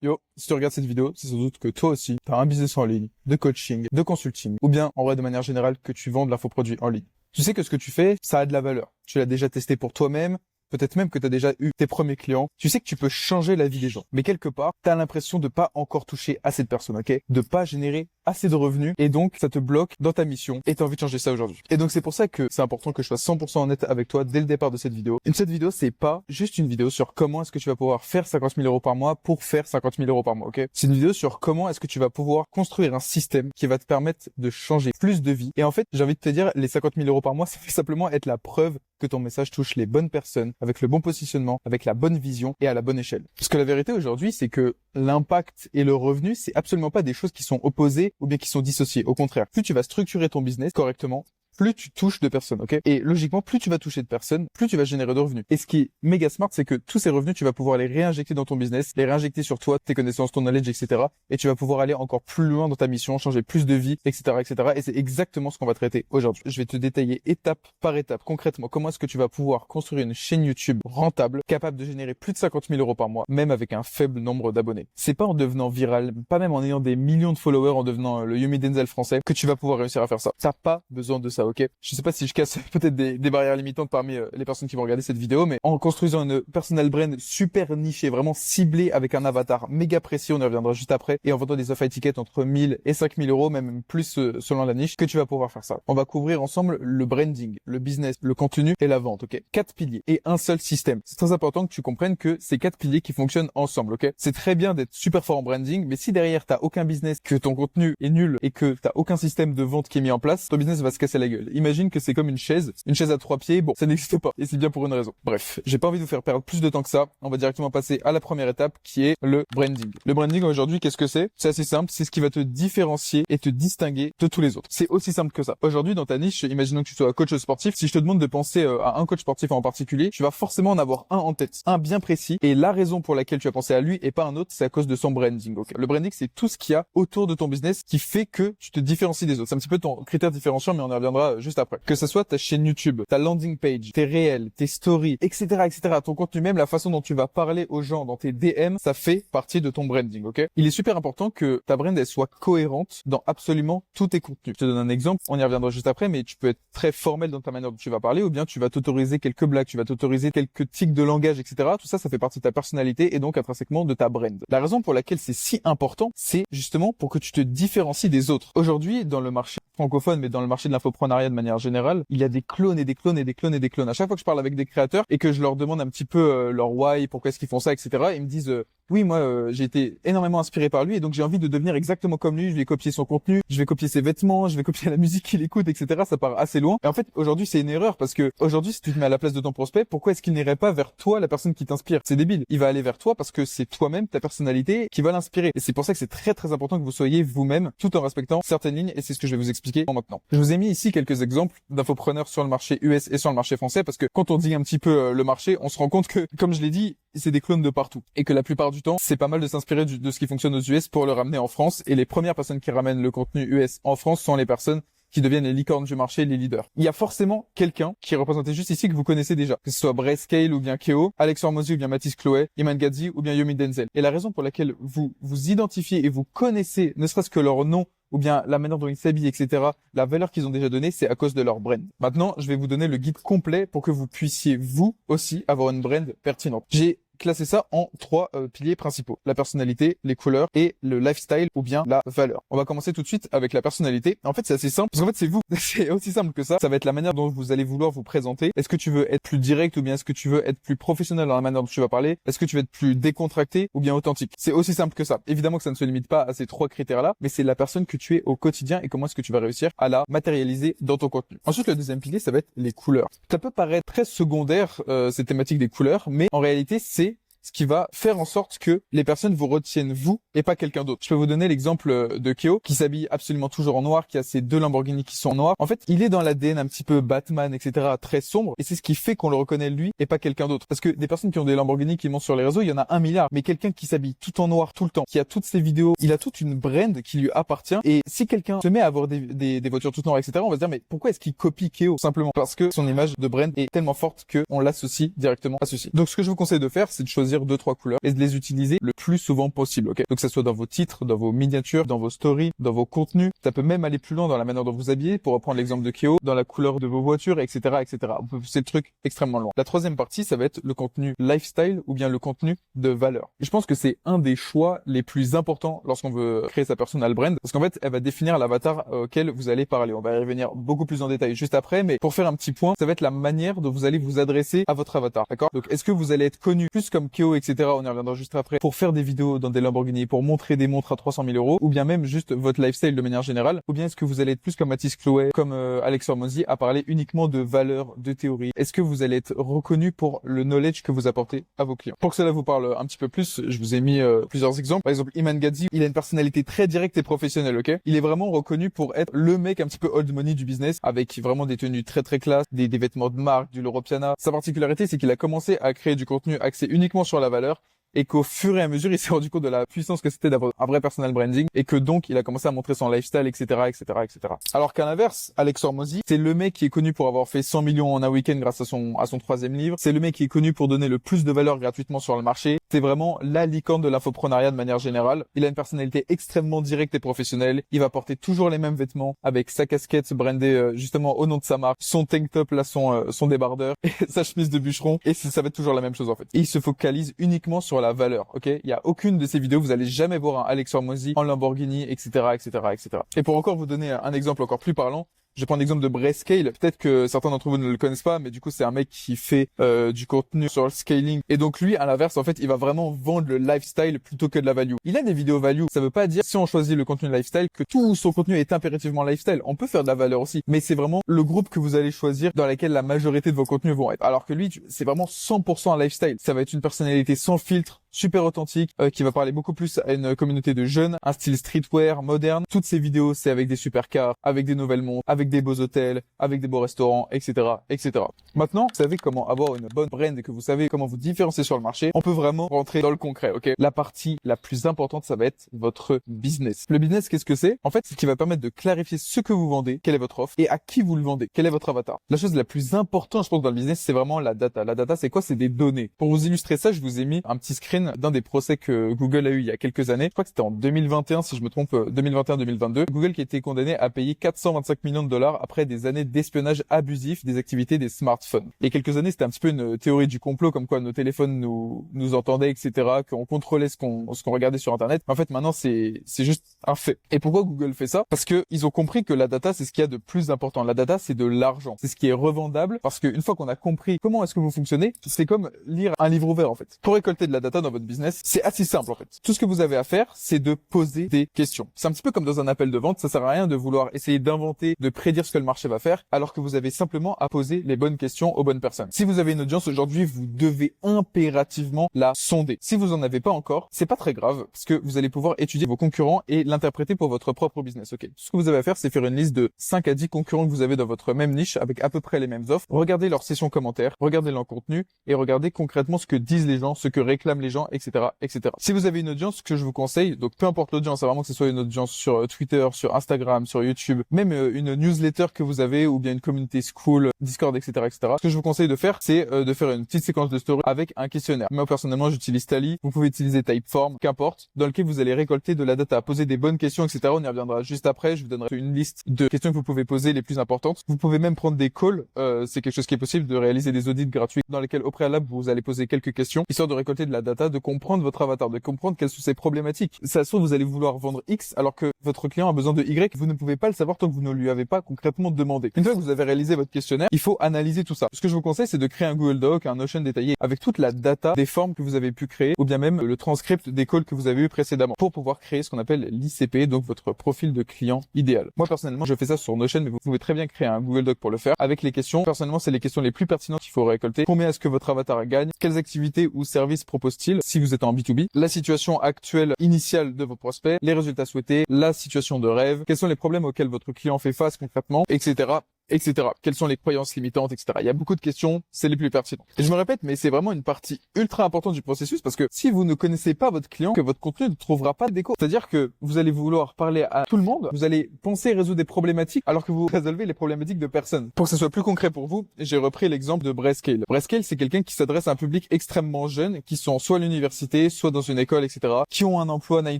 Yo, si tu regardes cette vidéo, c'est sans doute que toi aussi, tu as un business en ligne, de coaching, de consulting, ou bien, en vrai, de manière générale, que tu vends de l'infoproduit en ligne. Tu sais que ce que tu fais, ça a de la valeur. Tu l'as déjà testé pour toi-même, peut-être même que tu as déjà eu tes premiers clients. Tu sais que tu peux changer la vie des gens. Mais quelque part, tu as l'impression de pas encore toucher assez de personnes, ok? De pas générer assez de revenus. Et donc, ça te bloque dans ta mission et tu as envie de changer ça aujourd'hui. Et donc, c'est pour ça que c'est important que je sois 100% honnête avec toi dès le départ de cette vidéo. Et cette vidéo, c'est pas juste une vidéo sur comment est-ce que tu vas pouvoir faire 50 000 euros par mois pour faire 50 000 euros par mois, ok? C'est une vidéo sur comment est-ce que tu vas pouvoir construire un système qui va te permettre de changer plus de vie. Et en fait, j'ai envie de te dire, les 50 000 euros par mois, ça fait simplement être la preuve que ton message touche les bonnes personnes, avec le bon positionnement, avec la bonne vision et à la bonne échelle. Parce que la vérité aujourd'hui, c'est que l'impact et le revenu, c'est absolument pas des choses qui sont opposées ou bien qui sont dissociées. Au contraire, plus tu vas structurer ton business correctement, plus tu touches de personnes, ok? Et logiquement, plus tu vas toucher de personnes, plus tu vas générer de revenus. Et ce qui est méga smart, c'est que tous ces revenus, tu vas pouvoir les réinjecter dans ton business, les réinjecter sur toi, tes connaissances, ton knowledge, etc. Et tu vas pouvoir aller encore plus loin dans ta mission, changer plus de vie, etc., etc. Et c'est exactement ce qu'on va traiter aujourd'hui. Je vais te détailler étape par étape, concrètement, comment est-ce que tu vas pouvoir construire une chaîne YouTube rentable, capable de générer plus de 50 000 euros par mois, même avec un faible nombre d'abonnés. C'est pas en devenant viral, pas même en ayant des millions de followers, en devenant le Yumi Denzel français, que tu vas pouvoir réussir à faire ça. T'as pas besoin de ça, ok? Je sais pas si je casse peut-être des barrières limitantes parmi les personnes qui vont regarder cette vidéo, mais en construisant une personal brand super nichée, vraiment ciblée avec un avatar méga précis, on y reviendra juste après, et en vendant des off tickets entre 1000 et 5000 euros, même plus selon la niche, que tu vas pouvoir faire ça. On va couvrir ensemble le branding, le business, le contenu et la vente, ok? 4 piliers et un seul système. C'est très important que tu comprennes que c'est 4 piliers qui fonctionnent ensemble, ok? C'est très bien d'être super fort en branding, mais si derrière t'as aucun business, que ton contenu est nul et que t'as aucun système de vente qui est mis en place, ton business va se casser la gueule. Imagine que c'est comme une chaise à 3 pieds, bon, ça n'existe pas, et c'est bien pour une raison. Bref, j'ai pas envie de vous faire perdre plus de temps que ça, on va directement passer à la première étape qui est le branding. Le branding aujourd'hui, qu'est-ce que c'est? C'est assez simple, c'est ce qui va te différencier et te distinguer de tous les autres. C'est aussi simple que ça. Aujourd'hui, dans ta niche, imaginons que tu sois coach sportif, si je te demande de penser à un coach sportif en particulier, tu vas forcément en avoir un en tête, un bien précis, et la raison pour laquelle tu as pensé à lui et pas un autre, c'est à cause de son branding. Okay. Le branding, c'est tout ce qu'il y a autour de ton business qui fait que tu te différencies des autres. C'est un petit peu ton critère différenciant, mais on y reviendra juste après. Que ce soit ta chaîne YouTube, ta landing page, tes réels, tes stories, etc., etc., ton contenu, même la façon dont tu vas parler aux gens dans tes DM, ça fait partie de ton branding, ok? Il est super important que ta brand, elle soit cohérente dans absolument tous tes contenus. Je te donne un exemple, on y reviendra juste après, mais tu peux être très formel dans ta manière dont tu vas parler, ou bien tu vas t'autoriser quelques blagues, tu vas t'autoriser quelques tics de langage, etc. Tout ça, ça fait partie de ta personnalité et donc intrinsèquement de ta brand. La raison pour laquelle c'est si important, c'est justement pour que tu te différencies des autres. Aujourd'hui, dans le marché francophone, mais dans le marché de l'infopreneuriat de manière générale, il y a des clones et des clones et des clones et des clones. À chaque fois que je parle avec des créateurs et que je leur demande un petit peu leur why, pourquoi est-ce qu'ils font ça, etc., ils me disent oui, moi j'ai été énormément inspiré par lui et donc j'ai envie de devenir exactement comme lui. Je vais copier son contenu, je vais copier ses vêtements, je vais copier la musique qu'il écoute, etc. Ça part assez loin. Et en fait, aujourd'hui, c'est une erreur parce que aujourd'hui, si tu te mets à la place de ton prospect, pourquoi est-ce qu'il n'irait pas vers toi, la personne qui t'inspire? C'est débile. Il va aller vers toi parce que c'est toi-même, ta personnalité, qui va l'inspirer. Et c'est pour ça que c'est très très important que vous soyez vous-même, tout en respectant certaines lignes. Et c'est ce que je vais vous expliquer maintenant. Je vous ai mis ici quelques exemples d'infopreneurs sur le marché US et sur le marché français parce que quand on dit un petit peu le marché, on se rend compte que, comme je l'ai dit, c'est des clones de partout et que la plupart du temps, c'est pas mal de s'inspirer de ce qui fonctionne aux US pour le ramener en France. Et les premières personnes qui ramènent le contenu US en France sont les personnes qui deviennent les licornes du marché, les leaders. Il y a forcément quelqu'un qui est représenté juste ici que vous connaissez déjà, que ce soit Brayscale ou bien Keo, Alex Hormozy ou bien Mathis Chloé, Iman Gadzi ou bien Yumi Denzel. Et la raison pour laquelle vous vous identifiez et vous connaissez, ne serait-ce que leur nom ou bien la manière dont ils s'habillent, etc., la valeur qu'ils ont déjà donnée, c'est à cause de leur brand. Maintenant, je vais vous donner le guide complet pour que vous puissiez, vous aussi, avoir une brand pertinente. J'ai classer ça en 3 piliers principaux. La personnalité, les couleurs et le lifestyle ou bien la valeur. On va commencer tout de suite avec la personnalité. En fait, c'est assez simple parce qu'en fait, c'est vous. C'est aussi simple que ça. Ça va être la manière dont vous allez vouloir vous présenter. Est-ce que tu veux être plus direct ou bien est-ce que tu veux être plus professionnel dans la manière dont tu vas parler? Est-ce que tu veux être plus décontracté ou bien authentique? C'est aussi simple que ça. Évidemment que ça ne se limite pas à ces 3 critères-là, mais c'est la personne que tu es au quotidien et comment est-ce que tu vas réussir à la matérialiser dans ton contenu. Ensuite, le deuxième pilier, ça va être les couleurs. Ça peut paraître très secondaire, ces thématiques des couleurs, mais en réalité, c'est ce qui va faire en sorte que les personnes vous retiennent vous et pas quelqu'un d'autre. Je peux vous donner l'exemple de Keo qui s'habille absolument toujours en noir, qui a ses 2 Lamborghini qui sont en noir. En fait, il est dans l'ADN un petit peu Batman, etc., très sombre, et c'est ce qui fait qu'on le reconnaît lui et pas quelqu'un d'autre. Parce que des personnes qui ont des Lamborghini qui montent sur les réseaux, il y en a 1 milliard, mais quelqu'un qui s'habille tout en noir tout le temps, qui a toutes ses vidéos, il a toute une brand qui lui appartient, et si quelqu'un se met à avoir des voitures toutes noires, etc., on va se dire mais pourquoi est-ce qu'il copie Keo? Simplement parce que son image de brand est tellement forte qu'on l'associe directement à ceci. Donc ce que je vous conseille de faire, c'est de choisir choisir 2-3 couleurs et de les utiliser le plus souvent possible, ok? Donc que ça soit dans vos titres, dans vos miniatures, dans vos stories, dans vos contenus. Ça peut même aller plus loin dans la manière dont vous habillez, pour reprendre l'exemple de Keo, dans la couleur de vos voitures, etc., etc. On peut pousser le truc extrêmement loin. La troisième partie, ça va être le contenu lifestyle ou bien le contenu de valeur. Et je pense que c'est un des choix les plus importants lorsqu'on veut créer sa personal brand, parce qu'en fait, elle va définir l'avatar auquel vous allez parler. On va y revenir beaucoup plus en détail juste après, mais pour faire un petit point, ça va être la manière dont vous allez vous adresser à votre avatar, d'accord? Donc, est-ce que vous allez être connu plus comme Keo, etc., on y reviendra juste après, pour faire des vidéos dans des Lamborghini, pour montrer des montres à 300 000 euros, ou bien même juste votre lifestyle de manière générale, ou bien est-ce que vous allez être plus comme Mathis Chloé, comme Alex Hormozy, à parler uniquement de valeurs, de théories? Est-ce que vous allez être reconnu pour le knowledge que vous apportez à vos clients? Pour que cela vous parle un petit peu plus, je vous ai mis plusieurs exemples. Par exemple, Iman Gadzhi, il a une personnalité très directe et professionnelle, ok? Il est vraiment reconnu pour être le mec un petit peu old money du business, avec vraiment des tenues très très classe, des vêtements de marque, du Loro Piana. Sa particularité, c'est qu'il a commencé à créer du contenu axé uniquement sur la valeur, et qu'au fur et à mesure, il s'est rendu compte de la puissance que c'était d'avoir un vrai personal branding, et que donc, il a commencé à montrer son lifestyle, etc., etc., etc. Alors qu'à l'inverse, Alex Hormozy, c'est le mec qui est connu pour avoir fait 100 millions en un week-end grâce à son troisième livre. C'est le mec qui est connu pour donner le plus de valeur gratuitement sur le marché. C'est vraiment la licorne de l'infoprenariat de manière générale. Il a une personnalité extrêmement directe et professionnelle. Il va porter toujours les mêmes vêtements, avec sa casquette brandée justement au nom de sa marque, son tank top là, son débardeur, et sa chemise de bûcheron, et ça va être toujours la même chose en fait. Et il se focalise uniquement sur la valeur, ok? Il y a aucune de ces vidéos, vous allez jamais voir un Alex Hormozy en Lamborghini, etc., etc., etc. Et pour encore vous donner un exemple encore plus parlant, je prends l'exemple de Brayscale. Peut-être que certains d'entre vous ne le connaissent pas, mais du coup, c'est un mec qui fait du contenu sur le scaling. Et donc lui, à l'inverse, en fait, il va vraiment vendre le lifestyle plutôt que de la value. Il a des vidéos value. Ça veut pas dire, si on choisit le contenu lifestyle, que tout son contenu est impérativement lifestyle. On peut faire de la valeur aussi, mais c'est vraiment le groupe que vous allez choisir dans lequel la majorité de vos contenus vont être. Alors que lui, c'est vraiment 100% un lifestyle. Ça va être une personnalité sans filtre, super authentique, qui va parler beaucoup plus à une communauté de jeunes, un style streetwear, moderne. Toutes ces vidéos, c'est avec des supercars, avec des nouvelles montres, avec des beaux hôtels, avec des beaux restaurants, etc., etc. Maintenant, vous savez comment avoir une bonne brand et que vous savez comment vous différencier sur le marché, on peut vraiment rentrer dans le concret, ok? La partie la plus importante, ça va être votre business. Le business, qu'est-ce que c'est? En fait, c'est ce qui va permettre de clarifier ce que vous vendez, quelle est votre offre, et à qui vous le vendez, quel est votre avatar. La chose la plus importante, je pense, dans le business, c'est vraiment la data. La data, c'est quoi? C'est des données. Pour vous illustrer ça, je vous ai mis un petit screen d'un des procès que Google a eu il y a quelques années. Je crois que c'était en 2021, si je me trompe, 2021-2022. Google qui a été condamné à payer 425 millions de dollars après des années d'espionnage abusif des activités des smartphones. Il y a quelques années, c'était un petit peu une théorie du complot, comme quoi nos téléphones nous entendaient, etc., qu'on contrôlait ce qu'on regardait sur Internet. En fait, maintenant, c'est juste un fait. Et pourquoi Google fait ça? Parce que ils ont compris que la data, c'est ce qu'il y a de plus important. La data, c'est de l'argent. C'est ce qui est revendable, parce qu'une fois qu'on a compris comment est-ce que vous fonctionnez, c'est comme lire un livre ouvert, en fait. Pour récolter de la data dans votre business, c'est assez simple, en fait. Tout ce que vous avez à faire, c'est de poser des questions. C'est un petit peu comme dans un appel de vente. Ça sert à rien de vouloir essayer d'inventer, de prédire ce que le marché va faire, alors que vous avez simplement à poser les bonnes questions aux bonnes personnes. Si vous avez une audience aujourd'hui, vous devez impérativement la sonder. Si vous en avez pas encore, c'est pas très grave, parce que vous allez pouvoir étudier vos concurrents et l'interpréter pour votre propre business, ok? Tout ce que vous avez à faire, c'est faire une liste de 5 à 10 concurrents que vous avez dans votre même niche, avec à peu près les mêmes offres. Regardez leurs sessions commentaires, regardez leur contenu, et regardez concrètement ce que disent les gens, ce que réclament les gens, etc., etc. Si vous avez une audience, ce que je vous conseille, donc peu importe l'audience, vraiment que ce soit une audience sur Twitter, sur Instagram, sur YouTube, même une newsletter que vous avez, ou bien une communauté school, Discord, etc., etc. Ce que je vous conseille de faire, c'est de faire une petite séquence de story avec un questionnaire. Moi, personnellement, j'utilise Tally. Vous pouvez utiliser Typeform, qu'importe, dans lequel vous allez récolter de la data, poser des bonnes questions, etc. On y reviendra juste après. Je vous donnerai une liste de questions que vous pouvez poser les plus importantes. Vous pouvez même prendre des calls. C'est quelque chose qui est possible, de réaliser des audits gratuits dans lesquels, au préalable, vous allez poser quelques questions, histoire de récolter de la data, de comprendre votre avatar, de comprendre quelles sont ses problématiques. Ça se trouve, vous allez vouloir vendre X, alors que votre client a besoin de Y. Vous ne pouvez pas le savoir tant que vous ne lui avez pas concrètement demandé. Une fois que vous avez réalisé votre questionnaire, il faut analyser tout ça. Ce que je vous conseille, c'est de créer un Google Doc, un Notion détaillé avec toute la data des formes que vous avez pu créer, ou bien même le transcript des calls que vous avez eu précédemment, pour pouvoir créer ce qu'on appelle l'ICP, donc votre profil de client idéal. Moi, personnellement, je fais ça sur Notion, mais vous pouvez très bien créer un Google Doc pour le faire, avec les questions. Personnellement, c'est les questions les plus pertinentes qu'il faut récolter. Combien est-ce que votre avatar gagne? Quelles activités ou services propose-t-il si vous êtes en B2B? La situation actuelle initiale de vos prospects, les résultats souhaités, la situation de rêve, quels sont les problèmes auxquels votre client fait face concrètement, etc., etc. Quelles sont les croyances limitantes, etc. Il y a beaucoup de questions, c'est les plus pertinentes. Et je me répète, mais c'est vraiment une partie ultra importante du processus parce que si vous ne connaissez pas votre client, que votre contenu ne trouvera pas d'écho. C'est-à-dire que vous allez vouloir parler à tout le monde, vous allez penser résoudre des problématiques alors que vous résolvez les problématiques de personne. Pour que ce soit plus concret pour vous, j'ai repris l'exemple de Brayscale. Brayscale, c'est quelqu'un qui s'adresse à un public extrêmement jeune, qui sont soit à l'université, soit dans une école, etc., qui ont un emploi 9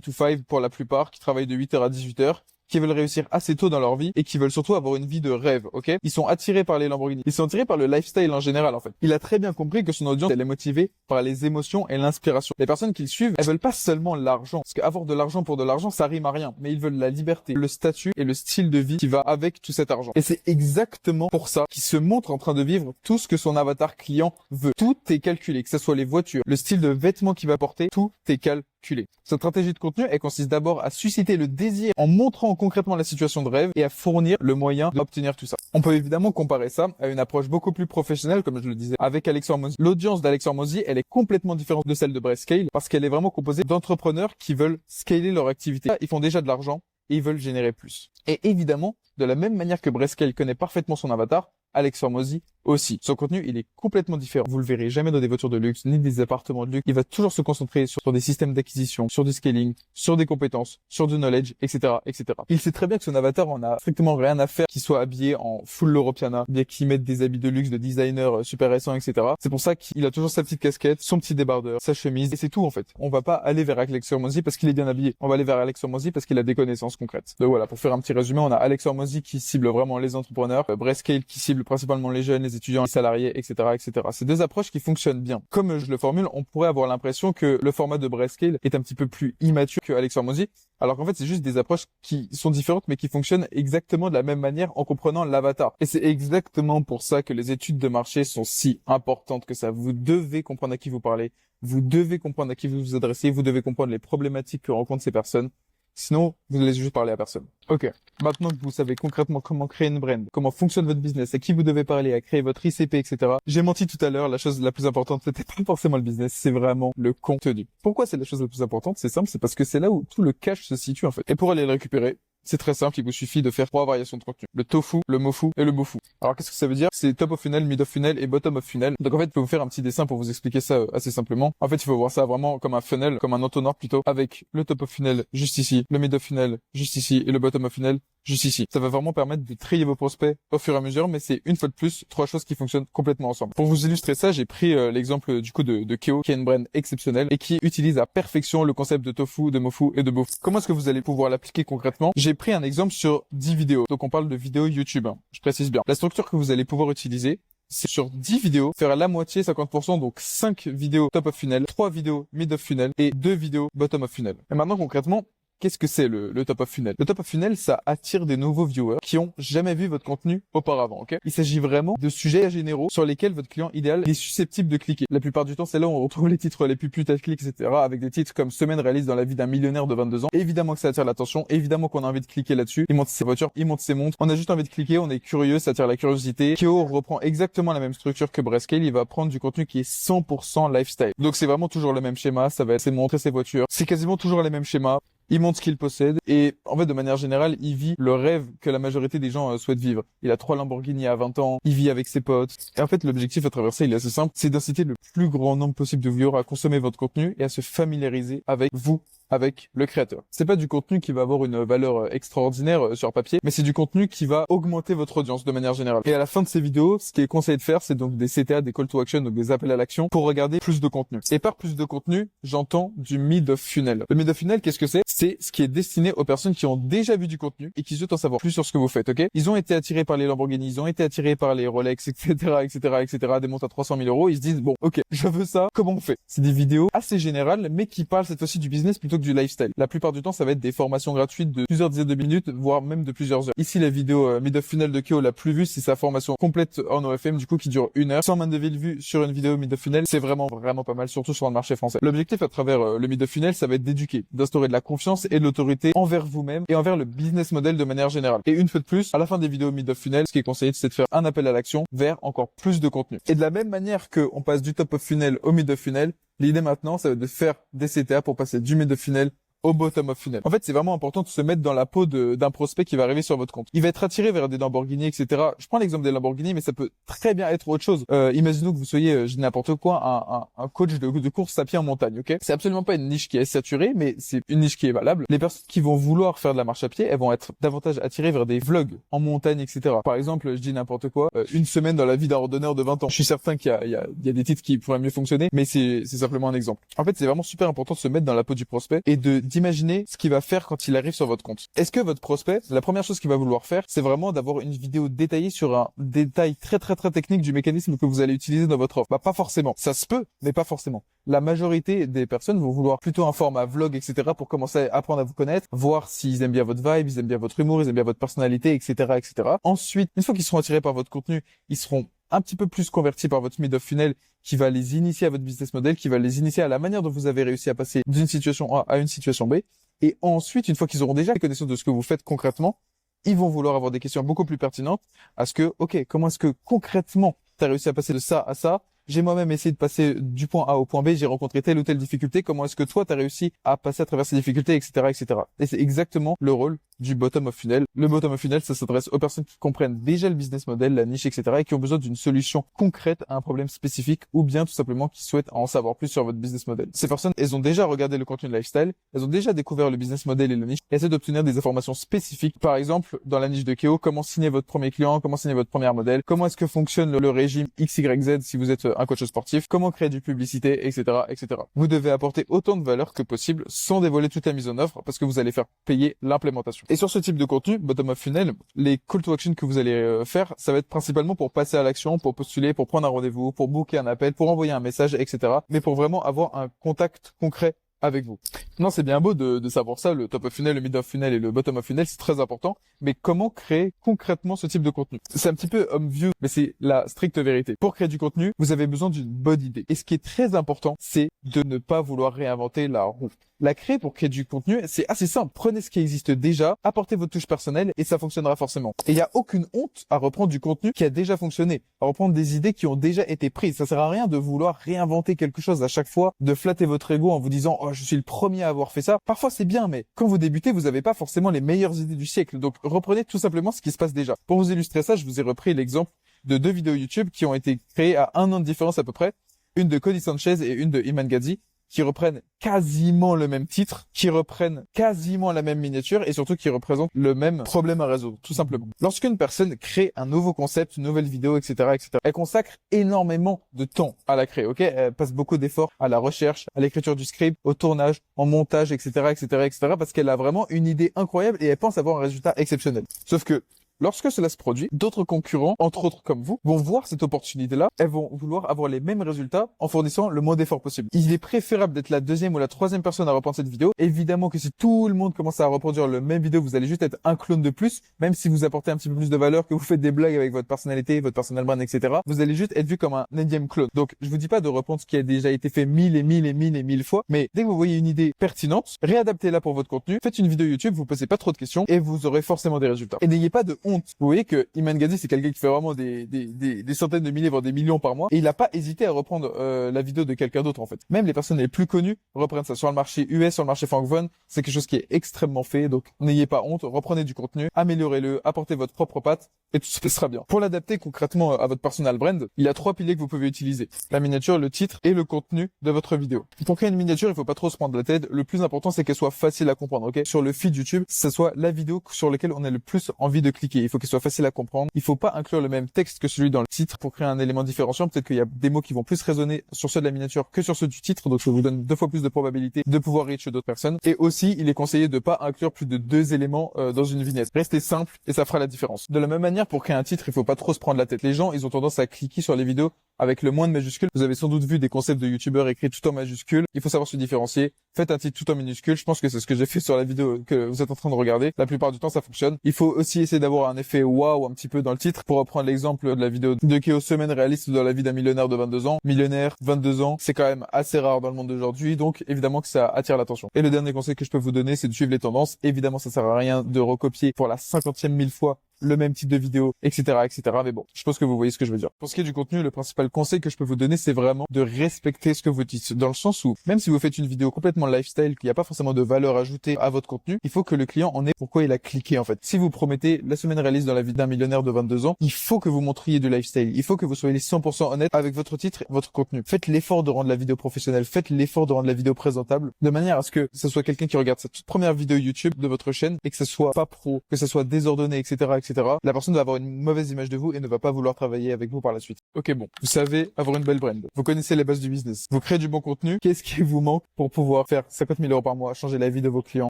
to 5 pour la plupart, qui travaillent de 8h à 18h, qui veulent réussir assez tôt dans leur vie et qui veulent surtout avoir une vie de rêve, ok? Ils sont attirés par les Lamborghini. Ils sont attirés par le lifestyle en général, en fait. Il a très bien compris que son audience, elle est motivée par les émotions et l'inspiration. Les personnes qui le suivent, elles veulent pas seulement l'argent. Parce qu'avoir de l'argent pour de l'argent, ça rime à rien. Mais ils veulent la liberté, le statut et le style de vie qui va avec tout cet argent. Et c'est exactement pour ça qu'il se montre en train de vivre tout ce que son avatar client veut. Tout est calculé, que ce soit les voitures, le style de vêtements qu'il va porter, tout est calculé. Cette stratégie de contenu, elle consiste d'abord à susciter le désir en montrant concrètement la situation de rêve et à fournir le moyen d'obtenir tout ça. On peut évidemment comparer ça à une approche beaucoup plus professionnelle, comme je le disais, avec Alex Hormozy. L'audience d'Alex Hormozy, elle est complètement différente de celle de Brayscale parce qu'elle est vraiment composée d'entrepreneurs qui veulent scaler leur activité. Ils font déjà de l'argent et ils veulent générer plus. Et évidemment, de la même manière que Brayscale connaît parfaitement son avatar, Alex Hormozy aussi. Son contenu, il est complètement différent. Vous le verrez jamais dans des voitures de luxe, ni des appartements de luxe. Il va toujours se concentrer sur des systèmes d'acquisition, sur du scaling, sur des compétences, sur du knowledge, etc., etc. Il sait très bien que son avatar en a strictement rien à faire qu'il soit habillé en full Europeana, bien qu'il mette des habits de luxe de designer super récents, etc. C'est pour ça qu'il a toujours sa petite casquette, son petit débardeur, sa chemise, et c'est tout en fait. On va pas aller vers Alex Hormozy parce qu'il est bien habillé. On va aller vers Alex Hormozy parce qu'il a des connaissances concrètes. Donc voilà, pour faire un petit résumé, on a Alex Hormozy qui cible vraiment les entrepreneurs, Brayscale qui cible principalement les jeunes, les étudiants, les salariés, etc., etc. C'est deux approches qui fonctionnent bien. Comme je le formule, on pourrait avoir l'impression que le format de Brayscale est un petit peu plus immature que Alex Hormozy, alors qu'en fait, c'est juste des approches qui sont différentes, mais qui fonctionnent exactement de la même manière en comprenant l'avatar. Et c'est exactement pour ça que les études de marché sont si importantes que ça. Vous devez comprendre à qui vous parlez, vous devez comprendre à qui vous vous adressez, vous devez comprendre les problématiques que rencontrent ces personnes. Sinon, vous allez juste parler à personne. Ok. Maintenant que vous savez concrètement comment créer une brand, comment fonctionne votre business, à qui vous devez parler, à créer votre ICP, etc. J'ai menti tout à l'heure, la chose la plus importante, c'était pas forcément le business, c'est vraiment le contenu. Pourquoi c'est la chose la plus importante? C'est simple, c'est parce que c'est là où tout le cash se situe, en fait. Et pour aller le récupérer, c'est très simple, il vous suffit de faire 3 variations de contenu. Le tofu, le mofu et le bofu. Alors qu'est-ce que ça veut dire? C'est top of funnel, mid of funnel et bottom of funnel. Donc en fait, je peux vous faire un petit dessin pour vous expliquer ça assez simplement. En fait, il faut voir ça vraiment comme un funnel, comme un entonnoir plutôt, avec le top of funnel juste ici, le mid of funnel juste ici et le bottom of funnel juste ici. Ça va vraiment permettre de trier vos prospects au fur et à mesure, mais c'est une fois de plus 3 choses qui fonctionnent complètement ensemble. Pour vous illustrer ça, j'ai pris l'exemple du coup de Keo, qui est une brand exceptionnelle et qui utilise à perfection le concept de tofu, de mofu et de bofu. Comment est-ce que vous allez pouvoir l'appliquer concrètement? J'ai pris un exemple sur 10 vidéos. Donc on parle de vidéos YouTube, hein. Je précise bien. La structure que vous allez pouvoir utiliser, c'est sur 10 vidéos, faire la moitié, 50%, donc 5 vidéos top of funnel, 3 vidéos mid of funnel et 2 vidéos bottom of funnel. Et maintenant concrètement, qu'est-ce que c'est le top of funnel? Le top of funnel, ça attire des nouveaux viewers qui ont jamais vu votre contenu auparavant, ok? Il s'agit vraiment de sujets généraux sur lesquels votre client idéal est susceptible de cliquer. La plupart du temps, c'est là où on retrouve les titres les plus putaclic, etc., avec des titres comme Semaine réalise dans la vie d'un millionnaire de 22 ans. Évidemment que ça attire l'attention, évidemment qu'on a envie de cliquer là-dessus. Il monte ses voitures, il monte ses montres. On a juste envie de cliquer, on est curieux, ça attire la curiosité. Keo reprend exactement la même structure que Brayscale, il va prendre du contenu qui est 100% lifestyle. Donc c'est vraiment toujours le même schéma, ça va être ses montres et ses voitures. C'est quasiment toujours les mêmes schémas. Il montre ce qu'il possède et en fait de manière générale il vit le rêve que la majorité des gens souhaitent vivre. Il a 3 Lamborghini à 20 ans, il vit avec ses potes et en fait l'objectif à travers ça il est assez simple, c'est d'inciter le plus grand nombre possible de viewers à consommer votre contenu et à se familiariser avec vous, avec le créateur. C'est pas du contenu qui va avoir une valeur extraordinaire sur papier, mais c'est du contenu qui va augmenter votre audience de manière générale. Et à la fin de ces vidéos, ce qui est conseillé de faire, c'est donc des CTA, des call to action, donc des appels à l'action pour regarder plus de contenu. Et par plus de contenu, j'entends du mid of funnel. Le mid of funnel, qu'est-ce que c'est? C'est ce qui est destiné aux personnes qui ont déjà vu du contenu et qui souhaitent en savoir plus sur ce que vous faites, ok? Ils ont été attirés par les Lamborghini, ils ont été attirés par les Rolex, etc., etc., etc., des montres à 300 000 euros, ils se disent, bon, ok, je veux ça, comment on fait? C'est des vidéos assez générales, mais qui parlent cette fois-ci du business plutôt que du lifestyle. La plupart du temps, ça va être des formations gratuites de plusieurs dizaines de minutes, voire même de plusieurs heures. Ici, la vidéo mid of funnel de Keo la plus vue, c'est sa formation complète en OFM, du coup, qui dure 1 heure. 100 000 vues sur une vidéo mid of funnel, c'est vraiment pas mal, surtout sur le marché français. L'objectif à travers le mid of funnel, ça va être d'éduquer, d'instaurer de la confiance et de l'autorité envers vous-même et envers le business model de manière générale. Et une fois de plus, à la fin des vidéos mid of funnel, ce qui est conseillé, c'est de faire un appel à l'action vers encore plus de contenu. Et de la même manière que on passe du top of funnel au mid of funnel, l'idée maintenant, ça va être de faire des CTA pour passer du mid of funnel au bottom of funnel. En fait, c'est vraiment important de se mettre dans la peau d'un prospect qui va arriver sur votre compte. Il va être attiré vers des Lamborghini, etc. Je prends l'exemple des Lamborghini, mais ça peut très bien être autre chose. Imaginons que vous soyez, je dis n'importe quoi, un coach de course à pied en montagne, ok? C'est absolument pas une niche qui est saturée, mais c'est une niche qui est valable. Les personnes qui vont vouloir faire de la marche à pied, elles vont être davantage attirées vers des vlogs en montagne, etc. Par exemple, je dis n'importe quoi, une semaine dans la vie d'un randonneur de 20 ans. Je suis certain qu'il y a des titres qui pourraient mieux fonctionner, mais c'est simplement un exemple. En fait, c'est vraiment super important de se mettre dans la peau du prospect et d'imaginer ce qu'il va faire quand il arrive sur votre compte. Est-ce que votre prospect, la première chose qu'il va vouloir faire, c'est vraiment d'avoir une vidéo détaillée sur un détail très technique du mécanisme que vous allez utiliser dans votre offre? Bah, pas forcément. Ça se peut, mais pas forcément. La majorité des personnes vont vouloir plutôt un format vlog, etc. pour commencer à apprendre à vous connaître, voir s'ils aiment bien votre vibe, ils aiment bien votre humour, ils aiment bien votre personnalité, etc., etc. Ensuite, une fois qu'ils seront attirés par votre contenu, ils seront un petit peu plus convertis par votre mid of funnel qui va les initier à votre business model, qui va les initier à la manière dont vous avez réussi à passer d'une situation A à une situation B. Et ensuite, une fois qu'ils auront déjà connaissance de ce que vous faites concrètement, ils vont vouloir avoir des questions beaucoup plus pertinentes à ce que, ok, comment est-ce que concrètement tu as réussi à passer de ça à ça? J'ai moi-même essayé de passer du point A au point B, j'ai rencontré telle ou telle difficulté, comment est-ce que toi tu as réussi à passer à travers ces difficultés, etc., etc. Et c'est exactement le rôle du bottom of funnel. Le bottom of funnel, ça s'adresse aux personnes qui comprennent déjà le business model, la niche, etc. et qui ont besoin d'une solution concrète à un problème spécifique ou bien tout simplement qui souhaitent en savoir plus sur votre business model. Ces personnes, elles ont déjà regardé le contenu de lifestyle, elles ont déjà découvert le business model et la niche et essaient d'obtenir des informations spécifiques. Par exemple, dans la niche de Keo, comment signer votre premier client, comment signer votre premier modèle, comment est-ce que fonctionne le régime XYZ si vous êtes un coach sportif, comment créer du publicité, etc., etc. Vous devez apporter autant de valeur que possible sans dévoiler toute la mise en œuvre parce que vous allez faire payer l'implémentation. Et sur ce type de contenu, bottom of funnel, les call to action que vous allez faire, ça va être principalement pour passer à l'action, pour postuler, pour prendre un rendez-vous, pour booker un appel, pour envoyer un message, etc. Mais pour vraiment avoir un contact concret avec vous. Non, c'est bien beau de savoir ça, le top of funnel, le mid of funnel et le bottom of funnel, c'est très important. Mais comment créer concrètement ce type de contenu? C'est un petit peu obvious, mais c'est la stricte vérité. Pour créer du contenu, vous avez besoin d'une bonne idée. Et ce qui est très important, c'est de ne pas vouloir réinventer la roue. La créer pour créer du contenu, c'est assez simple. Prenez ce qui existe déjà, apportez votre touche personnelle et ça fonctionnera forcément. Et il n'y a aucune honte à reprendre du contenu qui a déjà fonctionné, à reprendre des idées qui ont déjà été prises. Ça sert à rien de vouloir réinventer quelque chose à chaque fois, de flatter votre ego en vous disant « Oh, je suis le premier à avoir fait ça ». Parfois c'est bien, mais quand vous débutez, vous n'avez pas forcément les meilleures idées du siècle. Donc reprenez tout simplement ce qui se passe déjà. Pour vous illustrer ça, je vous ai repris l'exemple de 2 vidéos YouTube qui ont été créées à 1 an de différence à peu près. Une de Cody Sanchez et une de Iman Gadzhi, qui reprennent quasiment le même titre, qui reprennent quasiment la même miniature et surtout qui représentent le même problème à résoudre, tout simplement. Lorsqu'une personne crée un nouveau concept, une nouvelle vidéo, etc., etc., elle consacre énormément de temps à la créer, ok? Elle passe beaucoup d'efforts à la recherche, à l'écriture du script, au tournage, en montage, etc., etc., etc., parce qu'elle a vraiment une idée incroyable et elle pense avoir un résultat exceptionnel. Sauf que lorsque cela se produit, d'autres concurrents, entre autres comme vous, vont voir cette opportunité-là. Elles vont vouloir avoir les mêmes résultats en fournissant le moins d'efforts possible. Il est préférable d'être la deuxième ou la troisième personne à reprendre cette vidéo. Évidemment que si tout le monde commence à reproduire le même vidéo, vous allez juste être un clone de plus, même si vous apportez un petit peu plus de valeur, que vous faites des blagues avec votre personnalité, votre personal brand, etc. Vous allez juste être vu comme un énième clone. Donc, je vous dis pas de reprendre ce qui a déjà été fait 1000 fois, mais dès que vous voyez une idée pertinente, réadaptez-la pour votre contenu, faites une vidéo YouTube, vous posez pas trop de questions et vous aurez forcément des résultats. Et n'ayez pas de honte. Vous voyez que Iman Gadzhi, c'est quelqu'un qui fait vraiment des centaines de milliers, voire des millions par mois, et il n'a pas hésité à reprendre la vidéo de quelqu'un d'autre en fait. Même les personnes les plus connues reprennent ça sur le marché US, sur le marché francophone. C'est quelque chose qui est extrêmement fait, donc n'ayez pas honte, reprenez du contenu, améliorez-le, apportez votre propre patte et tout se passera bien. Pour l'adapter concrètement à votre personal brand, il y a 3 piliers que vous pouvez utiliser: la miniature, le titre et le contenu de votre vidéo. Pour créer une miniature, il faut pas trop se prendre la tête. Le plus important, c'est qu'elle soit facile à comprendre, ok? Sur le feed YouTube, que ce soit la vidéo sur laquelle on a le plus envie de cliquer. Il faut qu'elle soit facile à comprendre. Il faut pas inclure le même texte que celui dans le titre pour créer un élément différenciant. Peut-être qu'il y a des mots qui vont plus résonner sur ceux de la miniature que sur ceux du titre. Donc, ça vous donne 2 fois plus de probabilité de pouvoir reach d'autres personnes. Et aussi, il est conseillé de pas inclure plus de 2 éléments dans une vignette. Restez simple et ça fera la différence. De la même manière, pour créer un titre, il faut pas trop se prendre la tête. Les gens, ils ont tendance à cliquer sur les vidéos avec le moins de majuscules. Vous avez sans doute vu des concepts de youtubeurs écrits tout en majuscules. Il faut savoir se différencier. Faites un titre tout en minuscule. Je pense que c'est ce que j'ai fait sur la vidéo que vous êtes en train de regarder. La plupart du temps, ça fonctionne. Il faut aussi essayer d'avoir un effet waouh un petit peu dans le titre. Pour reprendre l'exemple de la vidéo de Keo, semaine réaliste dans la vie d'un millionnaire de 22 ans. Millionnaire, 22 ans, c'est quand même assez rare dans le monde d'aujourd'hui. Donc, évidemment que ça attire l'attention. Et le dernier conseil que je peux vous donner, c'est de suivre les tendances. Évidemment, ça sert à rien de recopier pour la 50e mille fois le même type de vidéo, etc., etc. Mais bon, je pense que vous voyez ce que je veux dire. Pour ce qui est du contenu, le principal conseil que je peux vous donner, c'est vraiment de respecter ce que vous dites. Dans le sens où, même si vous faites une vidéo complètement lifestyle, qu'il n'y a pas forcément de valeur ajoutée à votre contenu, il faut que le client en ait pourquoi il a cliqué, en fait. Si vous promettez la semaine réaliste dans la vie d'un millionnaire de 22 ans, il faut que vous montriez du lifestyle. Il faut que vous soyez 100% honnête avec votre titre et votre contenu. Faites l'effort de rendre la vidéo professionnelle. Faites l'effort de rendre la vidéo présentable de manière à ce que ce soit quelqu'un qui regarde sa toute première vidéo YouTube de votre chaîne et que ce soit pas pro, que ce soit désordonné, etc., etc. La personne va avoir une mauvaise image de vous et ne va pas vouloir travailler avec vous par la suite. Ok, bon. Vous savez avoir une belle brand. Vous connaissez les bases du business. Vous créez du bon contenu. Qu'est-ce qui vous manque pour pouvoir faire 50 000 euros par mois, changer la vie de vos clients,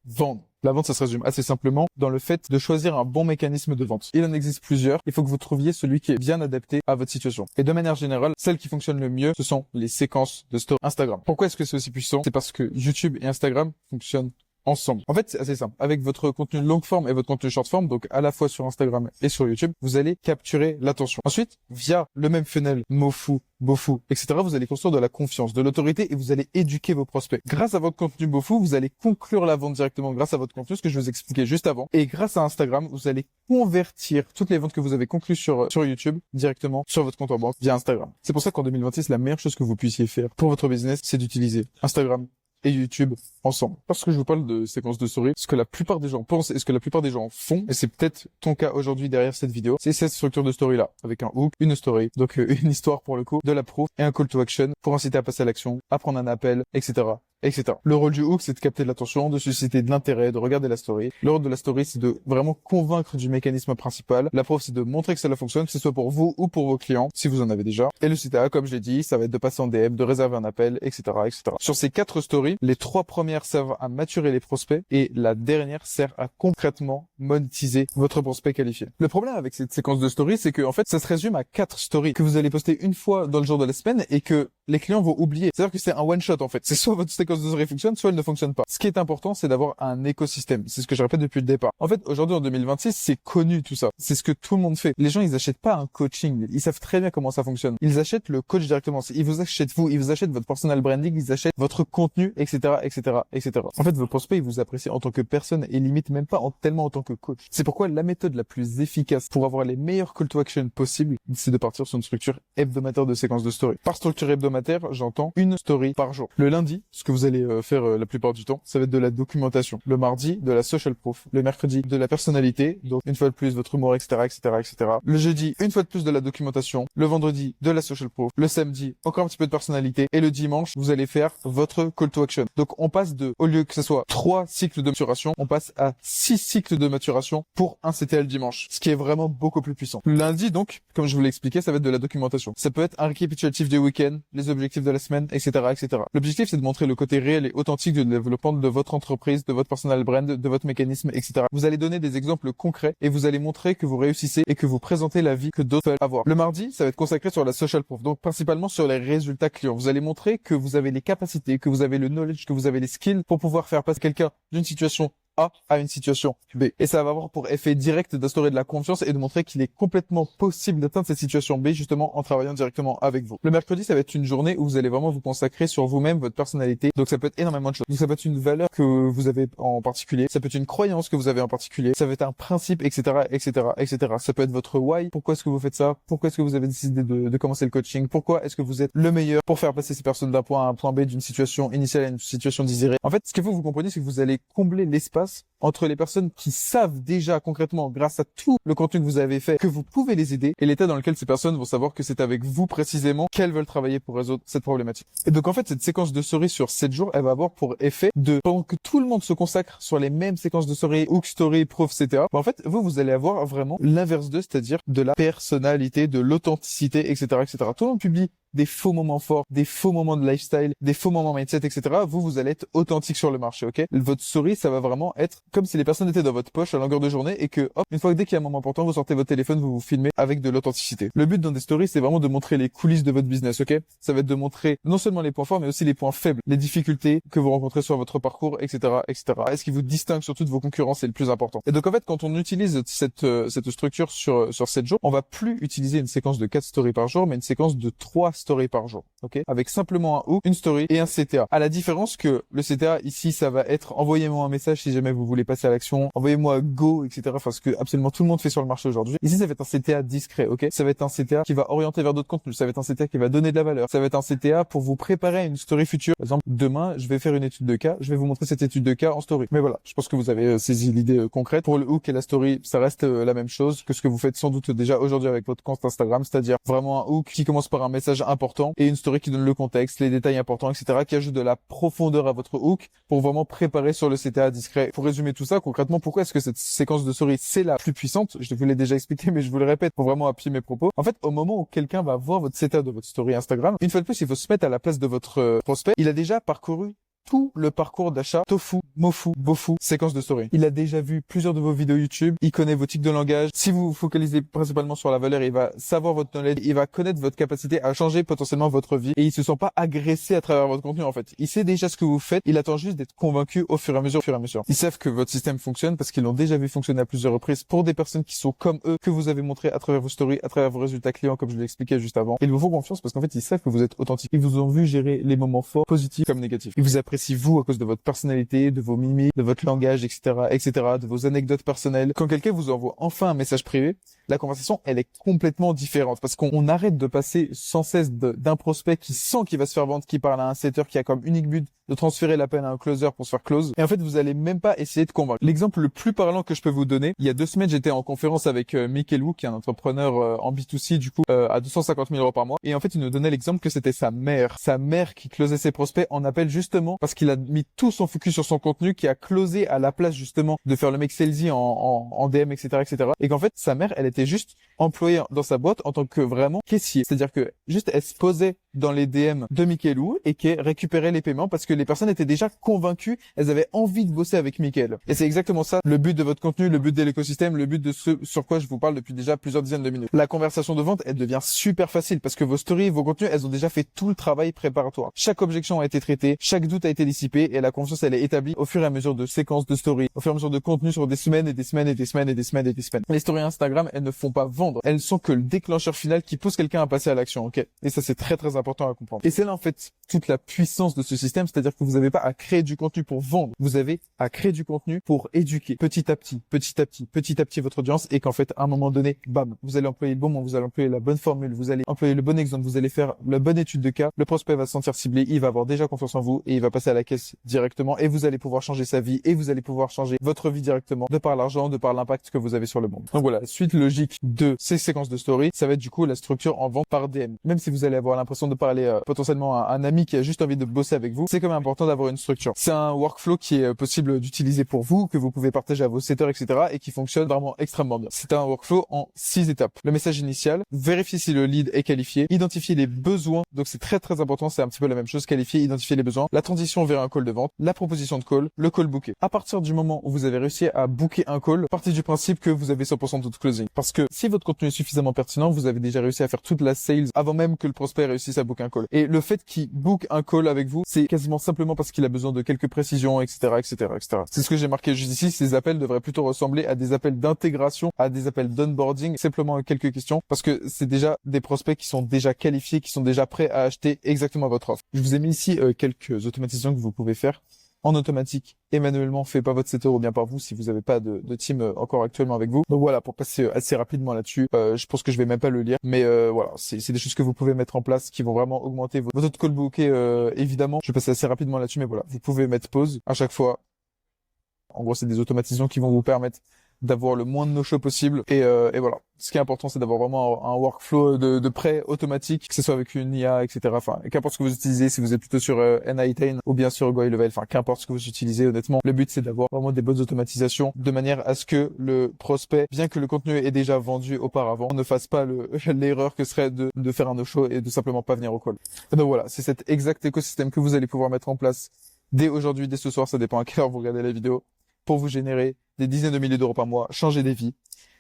vendre? La vente, ça se résume assez simplement dans le fait de choisir un bon mécanisme de vente. Il en existe plusieurs. Il faut que vous trouviez celui qui est bien adapté à votre situation. Et de manière générale, celle qui fonctionne le mieux, ce sont les séquences de story Instagram. Pourquoi est-ce que c'est aussi puissant? C'est parce que YouTube et Instagram fonctionnent ensemble. En fait, c'est assez simple. Avec votre contenu longue forme et votre contenu short forme, donc à la fois sur Instagram et sur YouTube, vous allez capturer l'attention. Ensuite, via le même funnel, MoFu, BoFu, etc., vous allez construire de la confiance, de l'autorité et vous allez éduquer vos prospects. Grâce à votre contenu BoFu, vous allez conclure la vente directement grâce à votre contenu, ce que je vous expliquais juste avant. Et grâce à Instagram, vous allez convertir toutes les ventes que vous avez conclues sur YouTube directement sur votre compte en banque via Instagram. C'est pour ça qu'en 2026, la meilleure chose que vous puissiez faire pour votre business, c'est d'utiliser Instagram et YouTube ensemble. Parce que je vous parle de séquences de story, ce que la plupart des gens pensent et ce que la plupart des gens font, et c'est peut-être ton cas aujourd'hui derrière cette vidéo, c'est cette structure de story là, avec un hook, une story, donc une histoire pour le coup, de la proof et un call to action pour inciter à passer à l'action, à prendre un appel, etc. etc. Le rôle du hook, c'est de capter de l'attention, de susciter de l'intérêt, de regarder la story. Le rôle de la story, c'est de vraiment convaincre du mécanisme principal. La preuve, c'est de montrer que cela fonctionne, que ce soit pour vous ou pour vos clients, si vous en avez déjà. Et le CTA, comme je l'ai dit, ça va être de passer en DM, de réserver un appel, etc., etc. Sur ces 4 stories, les 3 premières servent à maturer les prospects et la dernière sert à concrètement monétiser votre prospect qualifié. Le problème avec cette séquence de stories, c'est que, en fait, ça se résume à 4 stories que vous allez poster une fois dans le jour de la semaine et que les clients vont oublier. C'est-à-dire que c'est un one shot, en fait. C'est soit votre séquence de story fonctionne, soit elle ne fonctionne pas. Ce qui est important, c'est d'avoir un écosystème. C'est ce que je répète depuis le départ. En fait, aujourd'hui, en 2026, c'est connu tout ça. C'est ce que tout le monde fait. Les gens, ils achètent pas un coaching. Ils savent très bien comment ça fonctionne. Ils achètent le coach directement. Ils vous achètent vous, ils vous achètent votre personal branding, ils achètent votre contenu, etc., etc., etc. En fait, vos prospects, ils vous apprécient en tant que personne et limite même pas tellement en tant que coach. C'est pourquoi la méthode la plus efficace pour avoir les meilleurs call to action possibles, c'est de partir sur une structure hebdomadaire de séquence de story. Par structure hebdomadaire, j'entends une story par jour. Le lundi, ce que vous allez faire la plupart du temps, ça va être de la documentation. Le mardi, de la social proof. Le mercredi, de la personnalité. Donc, une fois de plus, votre humour, etc., etc., etc. Le jeudi, une fois de plus, de la documentation. Le vendredi, de la social proof. Le samedi, encore un petit peu de personnalité. Et le dimanche, vous allez faire votre call to action. Donc, on passe au lieu que ce soit 3 cycles de maturation, on passe à 6 cycles de maturation pour un CTL dimanche. Ce qui est vraiment beaucoup plus puissant. Le lundi, donc, comme je vous l'ai expliqué, ça va être de la documentation. Ça peut être un récapitulatif du week-end, les objectifs de la semaine, etc., etc. L'objectif, c'est de montrer le côté réel et authentique du développement de votre entreprise, de votre personal brand, de votre mécanisme, etc. Vous allez donner des exemples concrets et vous allez montrer que vous réussissez et que vous présentez la vie que d'autres veulent avoir. Le mardi, ça va être consacré sur la social proof, donc principalement sur les résultats clients. Vous allez montrer que vous avez les capacités, que vous avez le knowledge, que vous avez les skills pour pouvoir faire passer quelqu'un d'une situation A à une situation B. Et ça va avoir pour effet direct d'instaurer de la confiance et de montrer qu'il est complètement possible d'atteindre cette situation B justement en travaillant directement avec vous. Le mercredi, ça va être une journée où vous allez vraiment vous consacrer sur vous-même, votre personnalité. Donc ça peut être énormément de choses. Donc ça peut être une valeur que vous avez en particulier. Ça peut être une croyance que vous avez en particulier. Ça peut être un principe, etc., etc., etc. Ça peut être votre why. Pourquoi est-ce que vous faites ça? Pourquoi est-ce que vous avez décidé de commencer le coaching? Pourquoi est-ce que vous êtes le meilleur pour faire passer ces personnes d'un point A à un point B, d'une situation initiale à une situation désirée? En fait, ce qu'il faut que vous compreniez, c'est que vous allez combler l'espace entre les personnes qui savent déjà concrètement, grâce à tout le contenu que vous avez fait, que vous pouvez les aider, et l'état dans lequel ces personnes vont savoir que c'est avec vous précisément qu'elles veulent travailler pour résoudre cette problématique. Et donc en fait, cette séquence de story sur 7 jours, elle va avoir pour effet de, pendant que tout le monde se consacre sur les mêmes séquences de story, hook story, proof, etc., en fait, vous allez avoir vraiment l'inverse d'eux, c'est-à-dire de la personnalité, de l'authenticité, etc., etc. Tout le monde publie des faux moments forts, des faux moments de lifestyle, des faux moments mindset, etc. Vous allez être authentique sur le marché, ok? Votre story, ça va vraiment être comme si les personnes étaient dans votre poche à longueur de journée et que, hop, une fois que dès qu'il y a un moment important, vous sortez votre téléphone, vous vous filmez avec de l'authenticité. Le but dans des stories, c'est vraiment de montrer les coulisses de votre business, ok? Ça va être de montrer non seulement les points forts, mais aussi les points faibles, les difficultés que vous rencontrez sur votre parcours, etc., etc. Et ce qui vous distingue surtout de vos concurrents, c'est le plus important. Et donc, en fait, quand on utilise cette structure sur 7 jours, on va plus utiliser une séquence de 4 stories par jour, mais une séquence de 3 stories par jour, ok? Avec simplement un hook, une story et un CTA. À la différence que le CTA ici, ça va être envoyez-moi un message si jamais vous voulez passer à l'action, envoyez-moi go, etc. Enfin, ce que absolument tout le monde fait sur le marché aujourd'hui. Ici, ça va être un CTA discret, ok? Ça va être un CTA qui va orienter vers d'autres contenus. Ça va être un CTA qui va donner de la valeur. Ça va être un CTA pour vous préparer à une story future. Par exemple, demain, je vais faire une étude de cas. Je vais vous montrer cette étude de cas en story. Mais voilà, je pense que vous avez saisi l'idée concrète. Pour le hook et la story, ça reste la même chose que ce que vous faites sans doute déjà aujourd'hui avec votre compte Instagram, c'est-à-dire vraiment un hook qui commence par un message important et une story qui donne le contexte, les détails importants, etc., qui ajoute de la profondeur à votre hook pour vraiment préparer sur le CTA discret. Pour résumer tout ça, concrètement, pourquoi est-ce que cette séquence de story, c'est la plus puissante? Je vous l'ai déjà expliqué, mais je vous le répète pour vraiment appuyer mes propos. En fait, au moment où quelqu'un va voir votre CTA de votre story Instagram, une fois de plus, il faut se mettre à la place de votre prospect. Il a déjà parcouru tout le parcours d'achat tofu, mofu, bofu, séquence de story. Il a déjà vu plusieurs de vos vidéos YouTube, il connaît vos tics de langage. Si vous vous focalisez principalement sur la valeur, il va savoir votre knowledge, il va connaître votre capacité à changer potentiellement votre vie et il se sent pas agressé à travers votre contenu en fait. Il sait déjà ce que vous faites, il attend juste d'être convaincu au fur et à mesure, Ils savent que votre système fonctionne parce qu'ils l'ont déjà vu fonctionner à plusieurs reprises pour des personnes qui sont comme eux, que vous avez montré à travers vos stories, à travers vos résultats clients comme je l'expliquais juste avant. Ils vous font confiance parce qu'en fait, ils savent que vous êtes authentique. Ils vous ont vu gérer les moments forts, positifs comme négatifs. Ils vous apprécient vous à cause de votre personnalité, de vos mimiques, de votre langage, etc., de vos anecdotes personnelles. Quand quelqu'un vous envoie enfin un message privé, la conversation, elle est complètement différente parce qu'on arrête de passer sans cesse d'un prospect qui sent qu'il va se faire vendre, qui parle à un setter, qui a comme unique but de transférer l'appel à un closer pour se faire close. Et en fait, vous allez même pas essayer de convaincre. L'exemple le plus parlant que je peux vous donner, il y a 2 semaines, j'étais en conférence avec Michael Wu, qui est un entrepreneur en B2C, du coup, à 250 000 euros par mois. Et en fait, il nous donnait l'exemple que c'était sa mère qui closait ses prospects en appel justement parce qu'il a mis tout son focus sur son contenu, qui a closé à la place justement de faire le mec salesy en DM, etc. Et qu'en fait, sa mère, elle était juste employée dans sa boîte en tant que vraiment caissier. C'est-à-dire que juste, elle se posait dans les DM de Michael Wu et qui récupérait les paiements parce que les personnes étaient déjà convaincues, elles avaient envie de bosser avec Michael. Et c'est exactement ça, le but de votre contenu, le but de l'écosystème, le but de ce sur quoi je vous parle depuis déjà plusieurs dizaines de minutes. La conversation de vente, elle devient super facile parce que vos stories, vos contenus, elles ont déjà fait tout le travail préparatoire. Chaque objection a été traitée, chaque doute a été dissipé et la confiance, elle est établie au fur et à mesure de séquences de stories, au fur et à mesure de contenu sur des semaines et des semaines et des semaines et des semaines et des semaines. Les stories Instagram, elles ne font pas vendre. Elles sont que le déclencheur final qui pousse quelqu'un à passer à l'action, ok? Et ça, c'est très très important à comprendre. Et c'est là, en fait, toute la puissance de ce système, c'est-à-dire que vous n'avez pas à créer du contenu pour vendre. Vous avez à créer du contenu pour éduquer petit à petit votre audience et qu'en fait, à un moment donné, bam, vous allez employer le bon mot, vous allez employer la bonne formule, vous allez employer le bon exemple, vous allez faire la bonne étude de cas. Le prospect va se sentir ciblé, il va avoir déjà confiance en vous et il va passer à la caisse directement et vous allez pouvoir changer sa vie et vous allez pouvoir changer votre vie directement de par l'argent, de par l'impact que vous avez sur le monde. Donc voilà, suite logique de ces séquences de story, ça va être du coup la structure en vente par DM. Même si vous allez avoir l'impression de parler potentiellement à un ami qui a juste envie de bosser avec vous, c'est quand même important d'avoir une structure. C'est un workflow qui est possible d'utiliser pour vous, que vous pouvez partager à vos setters, etc. et qui fonctionne vraiment extrêmement bien. C'est un workflow en 6 étapes. Le message initial, vérifier si le lead est qualifié, identifier les besoins, donc c'est très très important, c'est un petit peu la même chose, qualifier, identifier les besoins, la transition vers un call de vente, la proposition de call, le call booké. À partir du moment où vous avez réussi à booker un call, partez du principe que vous avez 100% de closing. Parce que si votre contenu est suffisamment pertinent, vous avez déjà réussi à faire toute la sales avant même que le prospect réussisse à booker un call. Et le fait qu'il book un call avec vous, c'est quasiment simplement parce qu'il a besoin de quelques précisions, etc. C'est ce que j'ai marqué juste ici. Ces appels devraient plutôt ressembler à des appels d'intégration, à des appels d'onboarding, simplement quelques questions, parce que c'est déjà des prospects qui sont déjà qualifiés, qui sont déjà prêts à acheter exactement votre offre. Je vous ai mis ici quelques automatisations que vous pouvez faire en automatique et manuellement, fait pas votre setter ou bien par vous si vous n'avez pas de team encore actuellement avec vous. Donc voilà, pour passer assez rapidement là-dessus, je pense que je vais même pas le lire, mais voilà, c'est des choses que vous pouvez mettre en place qui vont vraiment augmenter votre call booké, évidemment. Je vais passer assez rapidement là-dessus, mais voilà, vous pouvez mettre pause à chaque fois. En gros, c'est des automatisations qui vont vous permettre d'avoir le moins de no-show possible et voilà. Ce qui est important, c'est d'avoir vraiment un workflow de prêt automatique, que ce soit avec une IA, etc. Enfin, qu'importe ce que vous utilisez, si vous êtes plutôt sur N-Itain ou bien sur GoHighLevel, enfin, qu'importe ce que vous utilisez, honnêtement, le but, c'est d'avoir vraiment des bonnes automatisations de manière à ce que le prospect, bien que le contenu est déjà vendu auparavant, ne fasse pas l'erreur que serait de faire un no-show et de simplement pas venir au call. Et donc voilà, c'est cet exact écosystème que vous allez pouvoir mettre en place dès aujourd'hui, dès ce soir, ça dépend à quelle heure vous regardez la vidéo, pour vous générer des dizaines de milliers d'euros par mois, changer des vies.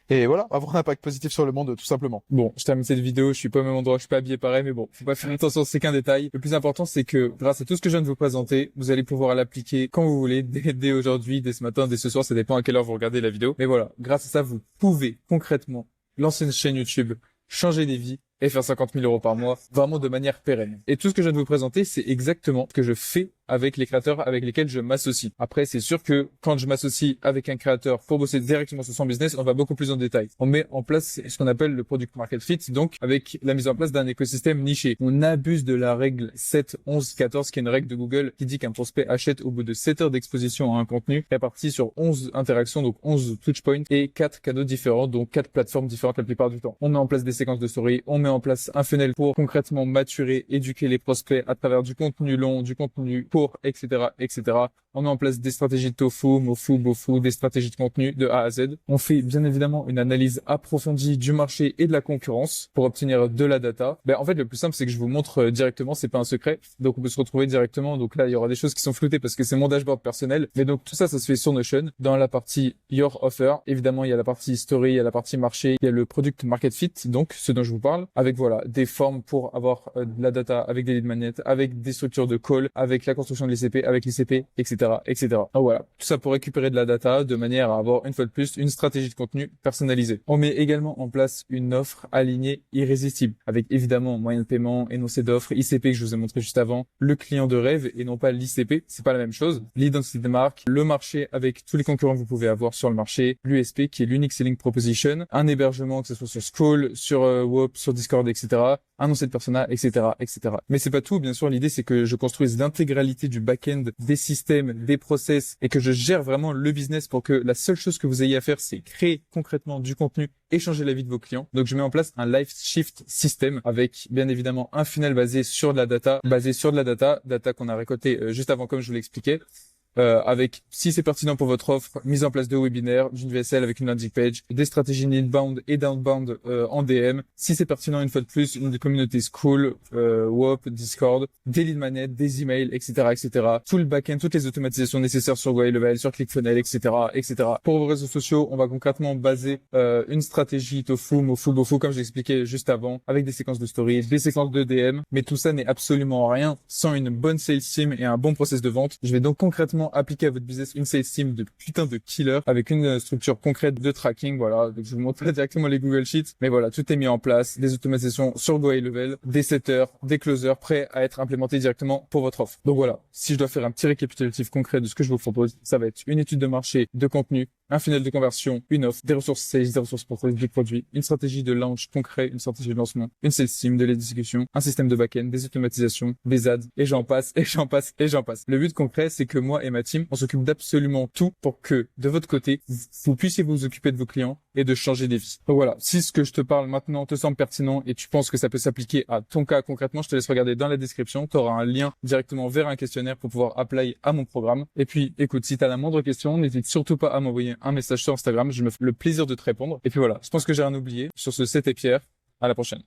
Et voilà, avoir un impact positif sur le monde, tout simplement. Bon, je termine cette vidéo, je suis pas au même endroit, je suis pas habillé pareil, mais bon, faut pas faire attention, c'est qu'un détail. Le plus important, c'est que grâce à tout ce que je viens de vous présenter, vous allez pouvoir l'appliquer quand vous voulez, dès aujourd'hui, dès ce matin, dès ce soir, ça dépend à quelle heure vous regardez la vidéo. Mais voilà, grâce à ça, vous pouvez concrètement lancer une chaîne YouTube, changer des vies et faire 50 000 euros par mois, vraiment de manière pérenne. Et tout ce que je viens de vous présenter, c'est exactement ce que je fais avec les créateurs avec lesquels je m'associe. Après, c'est sûr que quand je m'associe avec un créateur pour bosser directement sur son business, on va beaucoup plus en détail. On met en place ce qu'on appelle le product market fit, donc avec la mise en place d'un écosystème niché. On abuse de la règle 7, 11, 14, qui est une règle de Google qui dit qu'un prospect achète au bout de 7 heures d'exposition à un contenu réparti sur 11 interactions, donc 11 touch points et 4 canaux différents, donc 4 plateformes différentes la plupart du temps. On met en place des séquences de story, on met en place un funnel pour concrètement maturer, éduquer les prospects à travers du contenu long, du contenu court, etc., etc. On met en place des stratégies de tofu, mofu, bofu, des stratégies de contenu de A à Z. On fait bien évidemment une analyse approfondie du marché et de la concurrence pour obtenir de la data. En fait, le plus simple, c'est que je vous montre directement, c'est pas un secret. Donc, on peut se retrouver directement. Donc là, il y aura des choses qui sont floutées parce que c'est mon dashboard personnel. Mais donc, tout ça, ça se fait sur Notion. Dans la partie Your Offer, évidemment, il y a la partie Story, il y a la partie marché, il y a le Product Market Fit, donc ce dont je vous parle, avec voilà, des formes pour avoir de la data, avec des lead magnets, avec des structures de call, avec la construction de l'ICP, avec l'ICP, etc., etc. Donc voilà, tout ça pour récupérer de la data de manière à avoir une fois de plus une stratégie de contenu personnalisée. On met également en place une offre alignée irrésistible, avec évidemment moyen de paiement, énoncé d'offres, ICP que je vous ai montré juste avant, le client de rêve et non pas l'ICP, c'est pas la même chose, l'identité de marque, le marché avec tous les concurrents que vous pouvez avoir sur le marché, l'USP qui est l'Unique Selling Proposition, un hébergement que ce soit sur Scroll, sur WOP, sur Discord, etc., un nom de persona, etc., etc. Mais c'est pas tout, bien sûr, l'idée c'est que je construise l'intégralité du back-end, des systèmes, des process et que je gère vraiment le business pour que la seule chose que vous ayez à faire, c'est créer concrètement du contenu et changer la vie de vos clients. Donc je mets en place un live shift system avec bien évidemment un funnel basé sur de la data, data qu'on a récoltée juste avant comme je vous l'expliquais. Avec, si c'est pertinent pour votre offre, mise en place de webinaires, d'une VSL avec une landing page, des stratégies inbound et downbound en DM. Si c'est pertinent, une fois de plus, une communauté School, WOP, Discord, des lead magnets, des emails, etc., etc. Tout le back-end, toutes les automatisations nécessaires sur Level, sur ClickFunnels, etc., etc. Pour vos réseaux sociaux, on va concrètement baser une stratégie tofu, mofu, bofu, comme je l'expliquais juste avant, avec des séquences de story, des séquences de DM. Mais tout ça n'est absolument rien sans une bonne sales team et un bon process de vente. Je vais donc concrètement appliquer à votre business une sales team de putain de killer avec une structure concrète de tracking. Voilà, donc je vous montre pas directement les Google Sheets, mais voilà, tout est mis en place, des automatisations sur Level, des setters, des closers prêts à être implémentés directement pour votre offre. Donc voilà, si je dois faire un petit récapitulatif concret de ce que je vous propose, ça va être une étude de marché, de contenu, un funnel de conversion, une offre, des ressources sales, des ressources pour du produit, une stratégie de launch concret, une stratégie de lancement, une sales team, de l'exécution, un système de back-end, des automatisations, des ads, et j'en passe, et j'en passe, et j'en passe. Le but concret, c'est que moi et ma team, on s'occupe d'absolument tout pour que, de votre côté, vous puissiez vous occuper de vos clients et de changer des vies. Donc voilà, si ce que je te parle maintenant te semble pertinent et tu penses que ça peut s'appliquer à ton cas concrètement, je te laisse regarder dans la description, tu auras un lien directement vers un questionnaire pour pouvoir apply à mon programme. Et puis, écoute, si tu as la moindre question, n'hésite surtout pas à m'envoyer un message sur Instagram, je me fais le plaisir de te répondre. Et puis voilà, je pense que j'ai rien oublié. Sur ce, c'était Pierre, à la prochaine.